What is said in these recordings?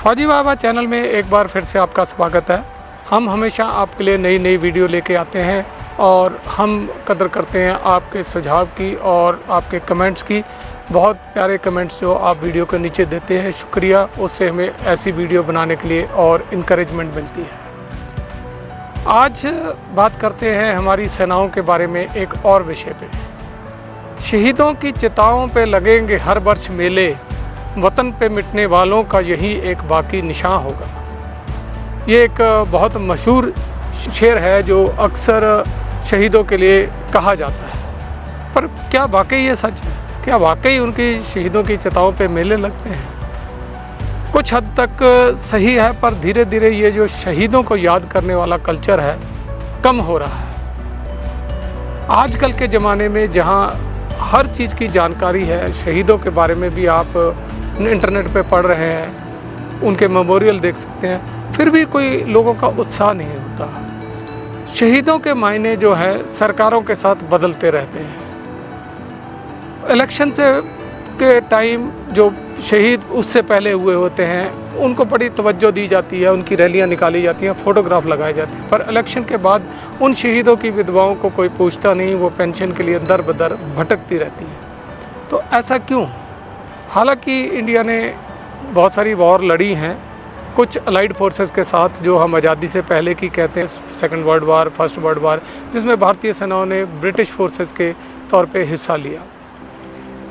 फौजी बाबा चैनल में एक बार फिर से आपका स्वागत है। हम हमेशा आपके लिए नई नई वीडियो लेके आते हैं और हम कदर करते हैं आपके सुझाव की और आपके कमेंट्स की। बहुत प्यारे कमेंट्स जो आप वीडियो के नीचे देते हैं, शुक्रिया। उससे हमें ऐसी वीडियो बनाने के लिए और इनकरेजमेंट मिलती है। आज बात करते हैं हमारी सेनाओं के बारे में एक और विषय पे। शहीदों की चिताओं पे लगेंगे हर वर्ष मेले, वतन पे मिटने वालों का यही एक बाकी निशान होगा। ये एक बहुत मशहूर शेर है जो अक्सर शहीदों के लिए कहा जाता है, पर क्या वाकई ये सच है? क्या वाकई उनकी शहीदों की चिताओं पे मेले लगते हैं? कुछ हद तक सही है, पर धीरे धीरे ये जो शहीदों को याद करने वाला कल्चर है कम हो रहा है। आजकल के ज़माने में जहाँ हर चीज़ की जानकारी है, शहीदों के बारे में भी आप इंटरनेट पे पढ़ रहे हैं, उनके मेमोरियल देख सकते हैं, फिर भी कोई लोगों का उत्साह नहीं होता। शहीदों के मायने जो है सरकारों के साथ बदलते रहते हैं। इलेक्शन से के टाइम जो शहीद उससे पहले हुए होते हैं उनको बड़ी तवज्जो दी जाती है, उनकी रैलियां निकाली जाती हैं, फ़ोटोग्राफ लगाए जाते हैं, पर इलेक्शन के बाद उन शहीदों की विधवाओं को कोई पूछता नहीं, वो पेंशन के लिए दर बदर भटकती रहती हैं। तो ऐसा क्यों? हालांकि इंडिया ने बहुत सारी वॉर लड़ी हैं, कुछ अलाइड फोर्सेस के साथ, जो हम आज़ादी से पहले की कहते हैं second world war, first world war, जिसमें भारतीय सेनाओं ने ब्रिटिश फोर्सेस के तौर पे हिस्सा लिया।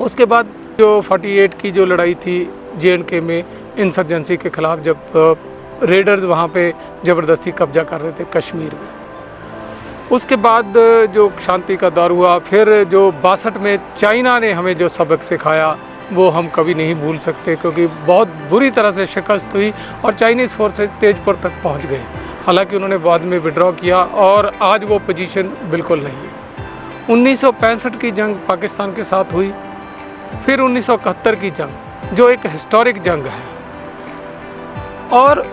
उसके बाद जो 48 की जो लड़ाई थी JNK में इंसर्जेंसी के ख़िलाफ़, जब रेडर्स वहाँ पे ज़बरदस्ती कब्जा कर रहे थे कश्मीर में। उसके बाद जो शांति का दौर हुआ, फिर जो 62 में चाइना ने हमें जो सबक सिखाया वो हम कभी नहीं भूल सकते, क्योंकि बहुत बुरी तरह से शिकस्त हुई और चाइनीज़ फोर्सेस तेजपुर तक पहुंच गए। हालांकि उन्होंने बाद में विड्रॉ किया और आज वो पोजीशन बिल्कुल नहीं है। 1965 की जंग पाकिस्तान के साथ हुई, फिर 1971 की जंग जो एक हिस्टोरिक जंग है, और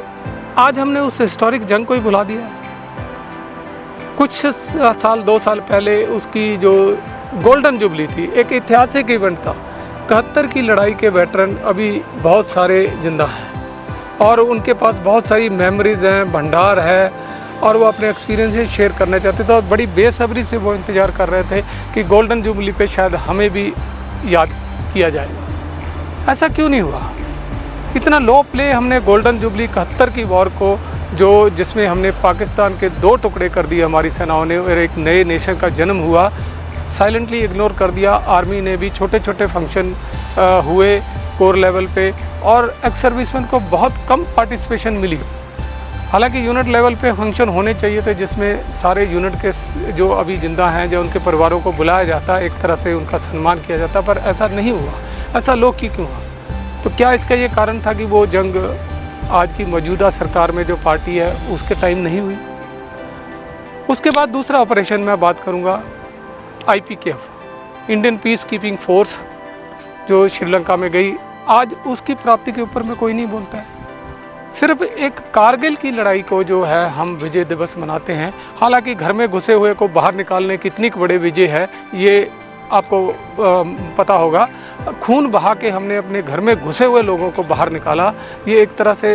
आज हमने उस हिस्टोरिक जंग को ही भुला दिया। कुछ साल 2 साल पहले उसकी जो गोल्डन जुबली थी, एक ऐतिहासिक इवेंट था। 71 की लड़ाई के वेटरन अभी बहुत सारे जिंदा हैं और उनके पास बहुत सारी मेमोरीज़ हैं, भंडार है, और वो अपने एक्सपीरियंसेस शेयर करना चाहते थे और बड़ी बेसब्री से वो इंतज़ार कर रहे थे कि गोल्डन जुबली पे शायद हमें भी याद किया जाएगा। ऐसा क्यों नहीं हुआ? इतना लो प्ले हमने गोल्डन जुबली 71 की वॉर को, जो जिसमें हमने पाकिस्तान के 2 टुकड़े कर दिए हमारी सेनाओं ने और एक नए नेशन का जन्म हुआ, साइलेंटली इग्नोर कर दिया। आर्मी ने भी छोटे छोटे फंक्शन हुए कोर लेवल पे, और एक्स सर्विसमैन को बहुत कम पार्टिसिपेशन मिली। हालांकि यूनिट लेवल पे फंक्शन होने चाहिए थे जिसमें सारे यूनिट के जो अभी ज़िंदा हैं, जो उनके परिवारों को बुलाया जाता, एक तरह से उनका सम्मान किया जाता, पर ऐसा नहीं हुआ। ऐसा लोग क्यों हुआ? तो क्या इसका ये कारण था कि वो जंग आज की मौजूदा सरकार में जो पार्टी है उसके टाइम नहीं हुई? उसके बाद दूसरा ऑपरेशन मैं बात करूँगा IPKF, Indian peace keeping force, जो श्रीलंका में गई। आज उसकी प्राप्ति के ऊपर में कोई नहीं बोलता है। सिर्फ एक कारगिल की लड़ाई को जो है हम विजय दिवस मनाते हैं। हालांकि घर में घुसे हुए को बाहर निकालने कितनी बड़े विजय है ये आपको पता होगा। खून बहा के हमने अपने घर में घुसे हुए लोगों को बाहर निकाला। ये एक तरह से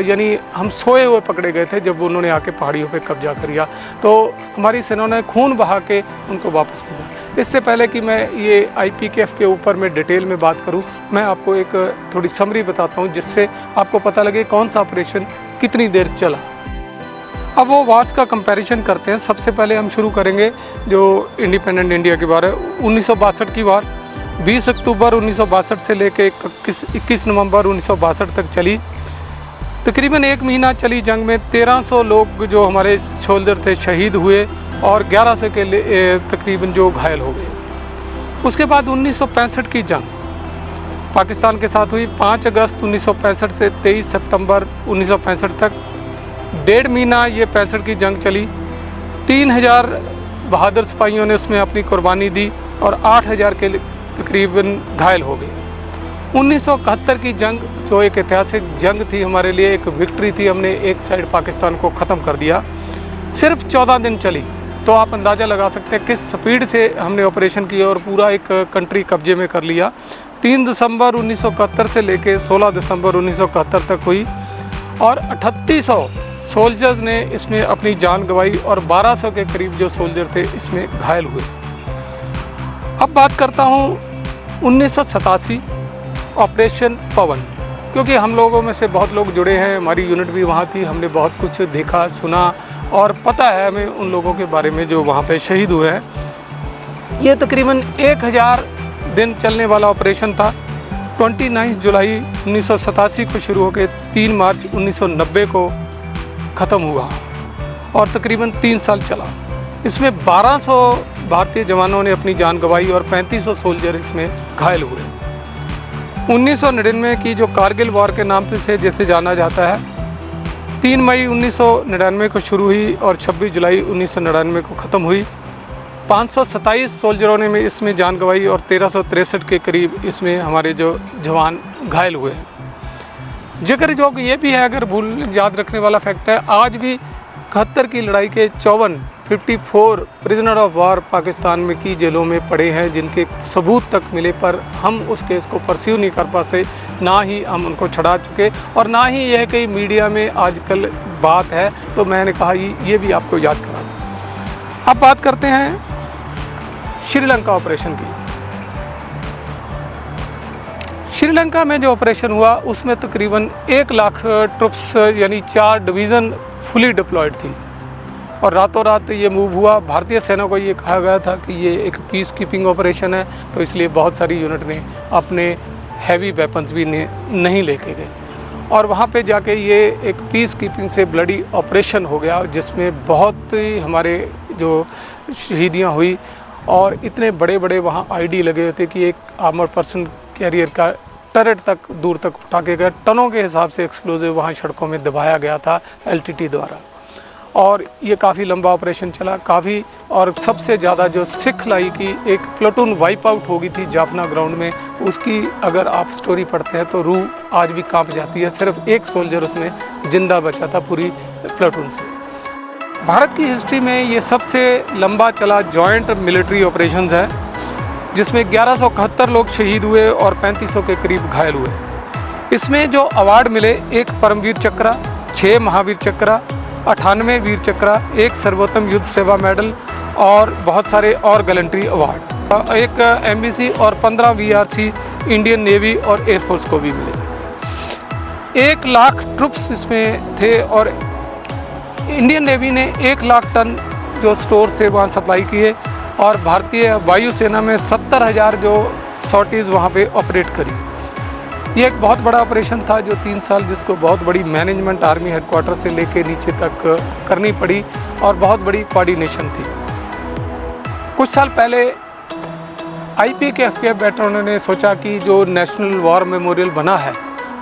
यानी हम सोए हुए पकड़े गए थे जब उन्होंने आके पहाड़ियों पे कब्जा कर लिया, तो हमारी सेनाओं ने खून बहा के उनको वापस भेजा। इससे पहले कि मैं ये IPKF के ऊपर में डिटेल में बात करूं, मैं आपको एक थोड़ी समरी बताता हूं जिससे आपको पता लगे कौन सा ऑपरेशन कितनी देर चला। अब वो वार्स का कंपैरिजन करते हैं। सबसे पहले हम शुरू करेंगे जो इंडिपेंडेंट इंडिया के बारे। 1962 की वार 20 अक्टूबर 1962 से लेकर 21 नवंबर 1962 तक चली। तकरीबन 1 महीना चली जंग में 1300 लोग जो हमारे सोल्जर थे शहीद हुए और 1100 के तकरीबन जो घायल हो गए। उसके बाद 1965 की जंग पाकिस्तान के साथ हुई 5 अगस्त 1965 से 23 सितंबर 1965 तक। 1.5 महीना ये 65 की जंग चली। 3000 बहादुर सिपाहियों ने उसमें अपनी कुर्बानी दी और 8000 के तकरीबन घायल हो गए। 1971 की जंग जो एक ऐतिहासिक जंग थी हमारे लिए, एक विक्ट्री थी। हमने एक साइड पाकिस्तान को ख़त्म कर दिया। सिर्फ 14 दिन चली तो आप अंदाज़ा लगा सकते हैं किस स्पीड से हमने ऑपरेशन किया और पूरा एक कंट्री कब्जे में कर लिया। 3 दिसंबर 1971 से लेके 16 दिसंबर 1971 तक हुई और 3800 सोल्जर्स ने इसमें अपनी जान गंवाई और 1200 के करीब जो सोल्जर थे इसमें घायल हुए। अब बात करता हूँ 1987 ऑपरेशन पवन, क्योंकि हम लोगों में से बहुत लोग जुड़े हैं, हमारी यूनिट भी वहाँ थी, हमने बहुत कुछ देखा सुना और पता है हमें उन लोगों के बारे में जो वहाँ पे शहीद हुए हैं। ये तकरीबन 1000 दिन चलने वाला ऑपरेशन था। 29 जुलाई 1987 को शुरू होकर 3 मार्च 1990 को ख़त्म हुआ और तकरीबन 3 साल चला। इसमें 1200 भारतीय जवानों ने अपनी जान गंवाई और 3500 सोल्जर इसमें घायल हुए। 1999 की जो कारगिल वॉर के नाम से जैसे जाना जाता है, 3 मई 1999 को शुरू हुई और 26 जुलाई 1999 को ख़त्म हुई। 527 सोल्जरों ने इसमें जान गंवाई और 1363 के करीब इसमें हमारे जो जवान घायल हुए हैं। जिक्र जो ये भी है, अगर भूल याद रखने वाला फैक्ट है, आज भी 71 की लड़ाई के 54 प्रिजनर ऑफ वॉर पाकिस्तान में की जेलों में पड़े हैं, जिनके सबूत तक मिले पर हम उस केस को परस्यू नहीं कर पाते, ना ही हम उनको छड़ा चुके और ना ही यह कई मीडिया में आजकल बात है। तो मैंने कहा ये भी आपको याद करा। अब बात करते हैं श्रीलंका ऑपरेशन की। श्रीलंका में जो ऑपरेशन हुआ उसमें तकरीबन 1 लाख ट्रुप्स यानी 4 डिवीज़न फुली डिप्लॉयड थी और रातों रात ये मूव हुआ। भारतीय सेना को ये कहा गया था कि ये एक पीस कीपिंग ऑपरेशन है, तो इसलिए बहुत सारी यूनिट ने अपने हैवी वेपन्स भी नहीं लेके गए और वहाँ पे जाके ये एक पीस कीपिंग से ब्लडी ऑपरेशन हो गया, जिसमें बहुत ही हमारे जो शहीदियाँ हुई और इतने बड़े बड़े वहाँ आईडी लगे हुए थे कि एक आर्मर पर्सन कैरियर का टरेट तक दूर तक उठा के गया, टनों के हिसाब से एक्सप्लोजिव वहाँ सड़कों में दबाया गया था LTT द्वारा और ये काफ़ी लंबा ऑपरेशन चला काफ़ी। और सबसे ज़्यादा जो सिखलाई की एक प्लेटून वाइप आउट हो गई थी जाफना ग्राउंड में, उसकी अगर आप स्टोरी पढ़ते हैं तो रूह आज भी कांप जाती है। सिर्फ एक सोल्जर उसमें ज़िंदा बचा था पूरी प्लेटून से। भारत की हिस्ट्री में ये सबसे लंबा चला जॉइंट मिलिट्री ऑपरेशंस है, जिसमें 1171 लोग शहीद हुए और 3500 के करीब घायल हुए। इसमें जो अवार्ड मिले, एक परमवीर चक्र, 6 महावीर चक्र, 98 वीर चक्र, 1 सर्वोत्तम युद्ध सेवा मेडल और बहुत सारे और गैलेंट्री अवार्ड, एक MBC और 15 VRC इंडियन नेवी और एयरफोर्स को भी मिले। 1 लाख ट्रुप्स इसमें थे और इंडियन नेवी ने 1 लाख टन जो स्टोर थे वहाँ सप्लाई किए और भारतीय वायुसेना में 70,000 जो सॉर्टीज़ वहाँ पे ऑपरेट करी। ये एक बहुत बड़ा ऑपरेशन था जो 3 साल, जिसको बहुत बड़ी मैनेजमेंट आर्मी हेडक्वार्टर से लेके नीचे तक करनी पड़ी और बहुत बड़ी कोऑर्डिनेशन थी। कुछ साल पहले IPKF वेटरनों ने सोचा कि जो नेशनल वॉर मेमोरियल बना है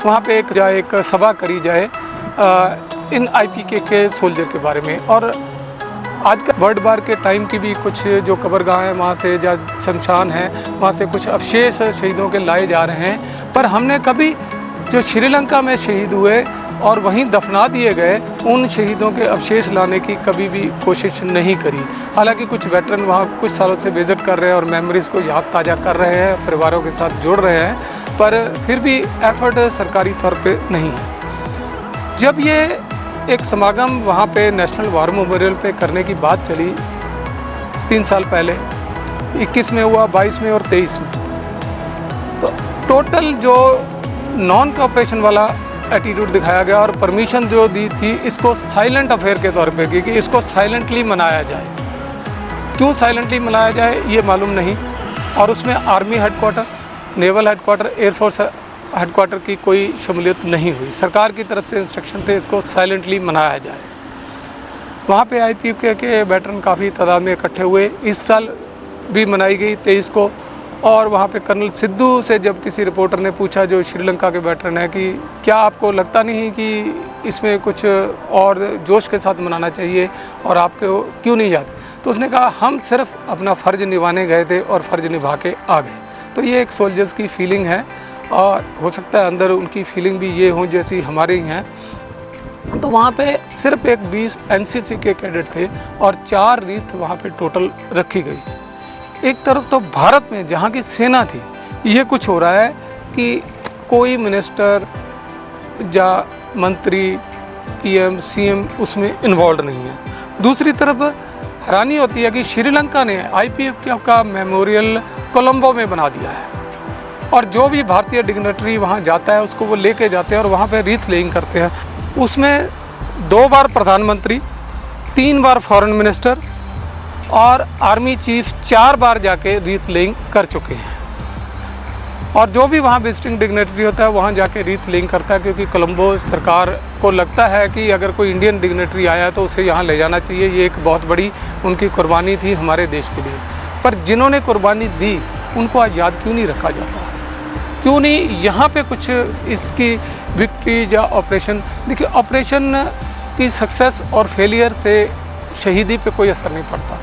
वहाँ पे एक सभा करी जाए इन IPK के सोल्जर के बारे में। और आज का वर्ल्ड वार के टाइम की भी कुछ जो कब्रगाह हैं वहाँ से या शमशान है वहाँ से कुछ अवशेष शहीदों के लाए जा रहे हैं, पर हमने कभी जो श्रीलंका में शहीद हुए और वहीं दफना दिए गए उन शहीदों के अवशेष लाने की कभी भी कोशिश नहीं करी। हालांकि कुछ वेटरन वहाँ कुछ सालों से विज़िट कर रहे हैं और मेमोरीज़ को याद ताज़ा कर रहे हैं, परिवारों के साथ जुड़ रहे हैं, पर फिर भी एफर्ट सरकारी तौर पे नहीं है। जब ये एक समागम वहाँ पे नेशनल वॉर मेमोरियल पे करने की बात चली 3 साल पहले, 21 में हुआ, 22 में और 23 में, तो टोटल जो नॉन कोऑपरेशन वाला एटीट्यूड दिखाया गया और परमिशन जो दी थी इसको साइलेंट अफेयर के तौर पे कि इसको साइलेंटली मनाया जाए। क्यों साइलेंटली मनाया जाए ये मालूम नहीं। और उसमें army headquarter, naval headquarter, air force headquarter की कोई शमूलियत नहीं हुई। सरकार की तरफ से इंस्ट्रक्शन थे इसको साइलेंटली मनाया जाए। वहाँ पे IPK के वेटरन काफ़ी तादाद में इकट्ठे हुए। इस साल भी मनाई गई 23 को। और वहाँ पे कर्नल सिद्धू से जब किसी रिपोर्टर ने पूछा जो श्रीलंका के वेटरन है कि क्या आपको लगता नहीं कि इसमें कुछ और जोश के साथ मनाना चाहिए और आपको क्यों नहीं जाते, तो उसने कहा हम सिर्फ अपना फ़र्ज़ निभाने गए थे और फ़र्ज़ निभा के आ गए। तो ये एक सोल्जर्स की फीलिंग है और हो सकता है अंदर उनकी फीलिंग भी ये हो जैसी हमारे ही हैं। तो वहाँ पे सिर्फ एक 20 एनसीसी के कैडेट थे और 4 रीत वहाँ पे टोटल रखी गई। एक तरफ तो भारत में जहाँ की सेना थी, ये कुछ हो रहा है कि कोई मिनिस्टर या मंत्री, पीएम, सीएम उसमें इन्वॉल्व नहीं है। दूसरी तरफ हैरानी होती है कि श्रीलंका ने आईपीएफ का मेमोरियल कोलंबो में बना दिया है और जो भी भारतीय डिग्नेटरी वहाँ जाता है उसको वो लेके जाते हैं और वहाँ पे रीथ लेइंग करते हैं। उसमें 2 बार प्रधानमंत्री, 3 बार फॉरेन मिनिस्टर और आर्मी चीफ 4 बार जाके रीथ लेइंग कर चुके हैं। और जो भी वहाँ विजिटिंग डिग्नेटरी होता है वहाँ जाके रीथ लेइंग करता है, क्योंकि कोलंबो सरकार को लगता है कि अगर कोई इंडियन डिग्नेटरी आया तो उसे यहाँ ले जाना चाहिए। ये एक बहुत बड़ी उनकी कुर्बानी थी हमारे देश के लिए। पर जिन्होंने कुर्बानी दी उनको आज याद क्यों नहीं रखा जाता? क्यों नहीं यहाँ पे कुछ इसकी विक्ट्री या ऑपरेशन? देखिए, ऑपरेशन की सक्सेस और फेलियर से शहीदी पे कोई असर नहीं पड़ता।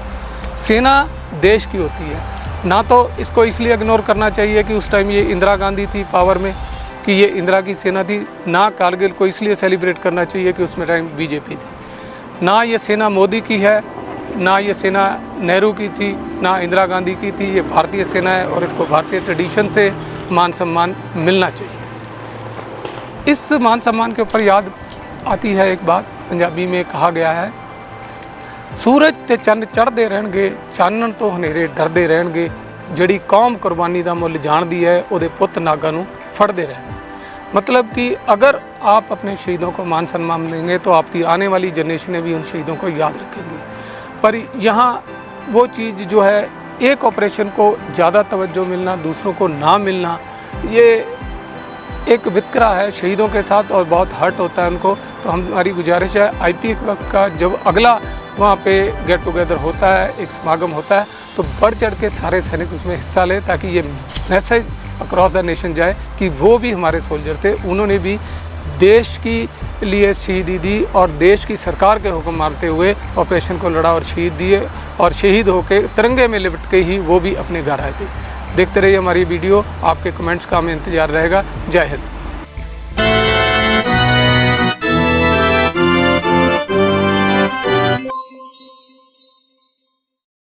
सेना देश की होती है ना, तो इसको इसलिए इग्नोर करना चाहिए कि उस टाइम ये इंदिरा गांधी थी पावर में, कि ये इंदिरा की सेना थी ना। कारगिल को इसलिए सेलिब्रेट करना चाहिए कि उसमें टाइम बीजेपी थी ना। ये सेना मोदी की है ना, ये सेना नेहरू की थी ना इंदिरा गांधी की थी। ये भारतीय सेना है और इसको भारतीय ट्रेडिशन से मान सम्मान मिलना चाहिए। इस मान सम्मान के ऊपर याद आती है एक बात, पंजाबी में कहा गया है, सूरज ते चंद चढ़ते रहणगे, चानण तो हनेरे डरते रहणगे, जिहड़ी कौम कुर्बानी का मुल जानदी है उहदे पुत नागा नूं फड़दे रहण। मतलब कि अगर आप अपने शहीदों को मान सम्मान देंगे तो आपकी आने वाली जनरेशनें भी उन शहीदों को याद रखेंगी। पर यहाँ वो चीज़ जो है, एक ऑपरेशन को ज़्यादा तवज्जो मिलना, दूसरों को ना मिलना, ये एक वितकरा है शहीदों के साथ और बहुत हर्ट होता है उनको। तो हमारी गुजारिश है आईपीएफ का जब अगला वहाँ पे गेट टुगेदर होता है, एक समागम होता है, तो बढ़ चढ़ के सारे सैनिक उसमें हिस्सा लें, ताकि ये मैसेज अक्रॉस द नेशन जाए कि वो भी हमारे सोल्जर थे, उन्होंने भी देश की लिए शहीदी दी और देश की सरकार के हुक्म मानते हुए ऑपरेशन को लड़ा और शहीद दिए, और शहीद होकर तिरंगे में लिपट के ही वो भी अपने घर आए थे। देखते रहिए हमारी वीडियो, आपके कमेंट्स का हमें इंतजार रहेगा। जय हिंद।